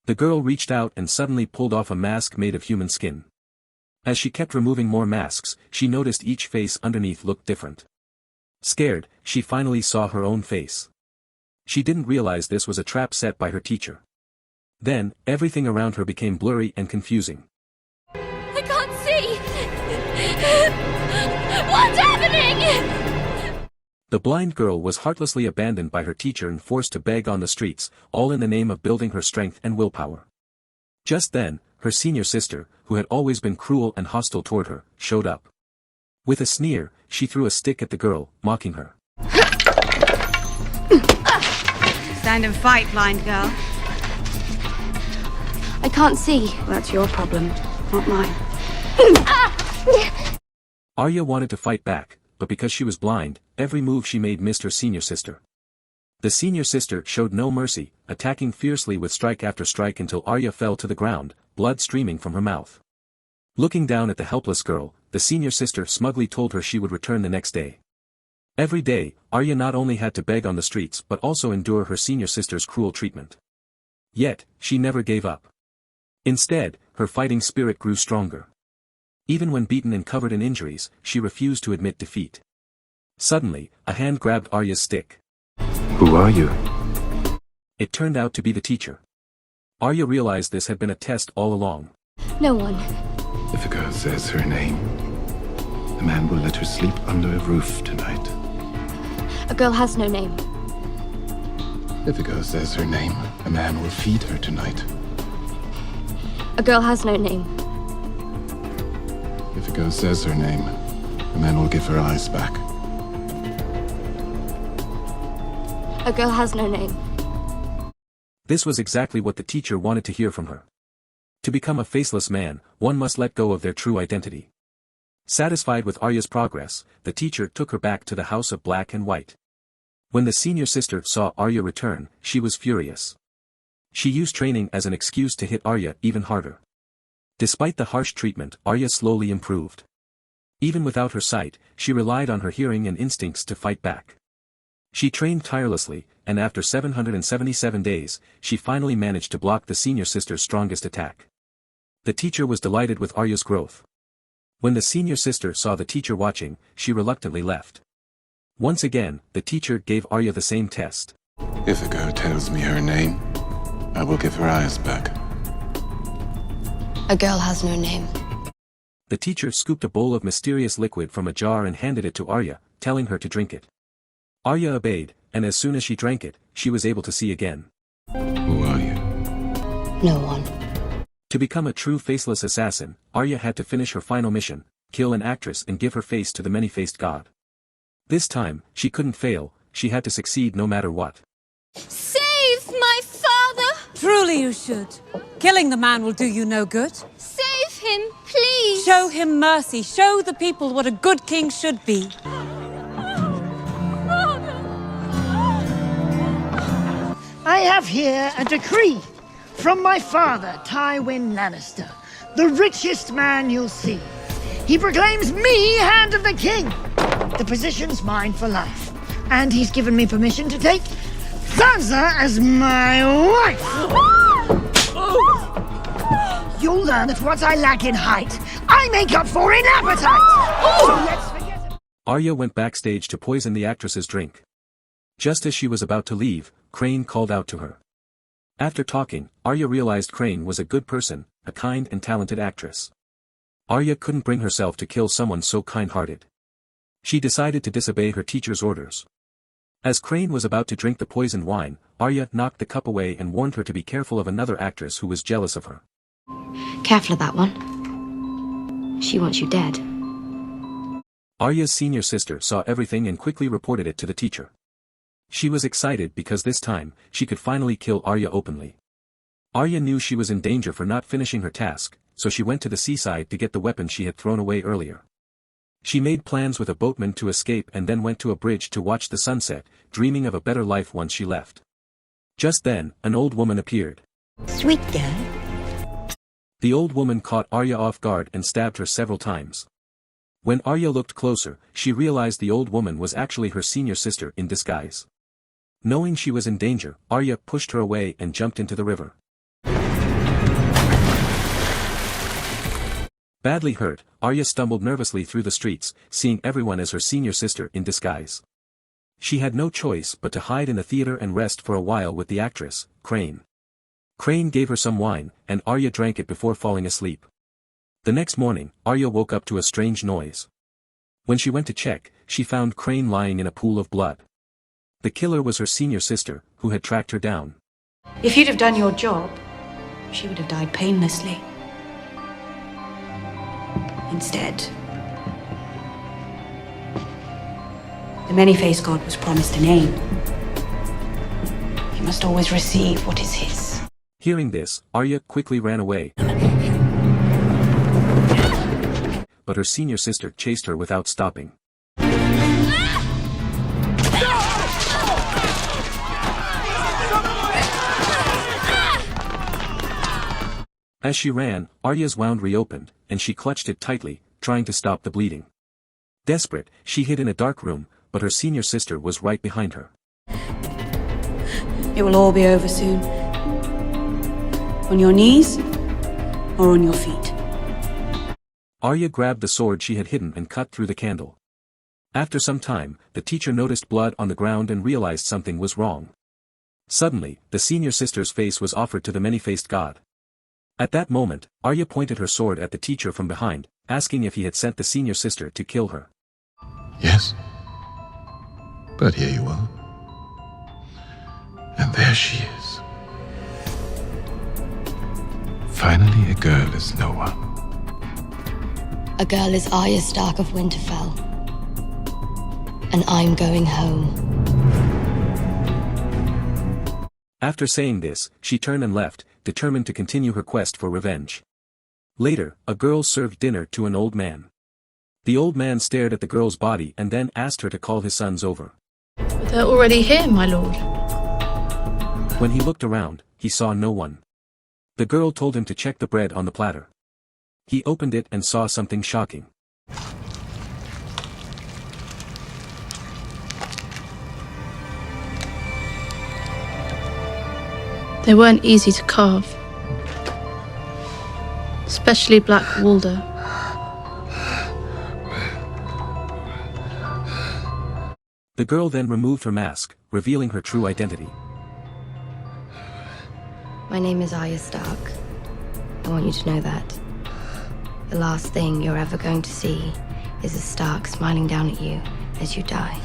The girl reached out and suddenly pulled off a mask made of human skin. As she kept removing more masks, she noticed each face underneath looked different. Scared, she finally saw her own face. She didn't realize this was a trap set by her teacher. Then, everything around her became blurry and confusing. I can't see! What's happening? The blind girl was heartlessly abandoned by her teacher and forced to beg on the streets, all in the name of building her strength and willpower. Just then, her senior sister, who had always been cruel and hostile toward her, showed up. With a sneer, she threw a stick at the girl, mocking her. Stand and fight, blind girl. I can't see. That's your problem, not mine. Arya wanted to fight back, but because she was blind, every move she made missed her senior sister. The senior sister showed no mercy, attacking fiercely with strike after strike until Arya fell to the ground, blood streaming from her mouth. Looking down at the helpless girl, the senior sister smugly told her she would return the next day. Every day, Arya not only had to beg on the streets but also endure her senior sister's cruel treatment. Yet, she never gave up. Instead, her fighting spirit grew stronger. Even when beaten and covered in injuries, she refused to admit defeat. Suddenly, a hand grabbed Arya's stick. Who are you? It turned out to be the teacher. Arya realized this had been a test all along. No one. If a girl says her name, the man will let her sleep under a roof tonight. A girl has no name. If a girl says her name, a man will feed her tonight. A girl has no name. If a girl says her name, a man will give her eyes back. A girl has no name. This was exactly what the teacher wanted to hear from her. To become a faceless man, one must let go of their true identity. Satisfied with Arya's progress, the teacher took her back to the house of black and white. When the senior sister saw Arya return, she was furious. She used training as an excuse to hit Arya even harder. Despite the harsh treatment, Arya slowly improved. Even without her sight, she relied on her hearing and instincts to fight back. She trained tirelessly, and after 777 days, she finally managed to block the senior sister's strongest attack. The teacher was delighted with Arya's growth. When the senior sister saw the teacher watching, she reluctantly left. Once again, the teacher gave Arya the same test. If a girl tells me her name, I will give her eyes back. A girl has no name. The teacher scooped a bowl of mysterious liquid from a jar and handed it to Arya, telling her to drink it. Arya obeyed, and as soon as she drank it, she was able to see again. Who are you? No one. To become a true faceless assassin, Arya had to finish her final mission, kill an actress and give her face to the many-faced god. This time, she couldn't fail, she had to succeed no matter what. Save my father! Truly you should. Killing the man will do you no good. Save him, please! Show him mercy. Show the people what a good king should be. I have here a decree from my father, Tywin Lannister, the richest man you'll see. He proclaims me Hand of the King. The position's mine for life, and he's given me permission to take Sansa as my wife. You'll learn that what I lack in height, I make up for in appetite. So let's forget it. Arya went backstage to poison the actress's drink. Just as she was about to leave, Crane called out to her. After talking, Arya realized Crane was a good person, a kind and talented actress. Arya couldn't bring herself to kill someone so kind-hearted. She decided to disobey her teacher's orders. As Crane was about to drink the poisoned wine, Arya knocked the cup away and warned her to be careful of another actress who was jealous of her. Careful of that one. She wants you dead. Arya's senior sister saw everything and quickly reported it to the teacher. She was excited because this time, she could finally kill Arya openly. Arya knew she was in danger for not finishing her task, so she went to the seaside to get the weapon she had thrown away earlier. She made plans with a boatman to escape and then went to a bridge to watch the sunset, dreaming of a better life once she left. Just then, an old woman appeared. Sweet girl. The old woman caught Arya off guard and stabbed her several times. When Arya looked closer, she realized the old woman was actually her senior sister in disguise. Knowing she was in danger, Arya pushed her away and jumped into the river. Badly hurt, Arya stumbled nervously through the streets, seeing everyone as her senior sister in disguise. She had no choice but to hide in the theater and rest for a while with the actress, Crane. Crane gave her some wine, and Arya drank it before falling asleep. The next morning, Arya woke up to a strange noise. When she went to check, she found Crane lying in a pool of blood. The killer was her senior sister, who had tracked her down. If you'd have done your job, she would have died painlessly. Instead, the many-faced god was promised a name. He must always receive what is his. Hearing this, Arya quickly ran away. But her senior sister chased her without stopping. As she ran, Arya's wound reopened, and she clutched it tightly, trying to stop the bleeding. Desperate, she hid in a dark room, but her senior sister was right behind her. It will all be over soon. On your knees, or on your feet. Arya grabbed the sword she had hidden and cut through the candle. After some time, the teacher noticed blood on the ground and realized something was wrong. Suddenly, the senior sister's face was offered to the many-faced god. At that moment, Arya pointed her sword at the teacher from behind, asking if he had sent the senior sister to kill her. Yes. But here you are. And there she is. Finally, a girl is no one. A girl is Arya Stark of Winterfell. And I'm going home. After saying this, she turned and left, determined to continue her quest for revenge. Later, a girl served dinner to an old man. The old man stared at the girl's body and then asked her to call his sons over. They're already here, my lord. When he looked around, he saw no one. The girl told him to check the bread on the platter. He opened it and saw something shocking. They weren't easy to carve. Especially Black Walder. The girl then removed her mask, revealing her true identity. My name is Arya Stark. I want you to know that. The last thing you're ever going to see is a Stark smiling down at you as you die.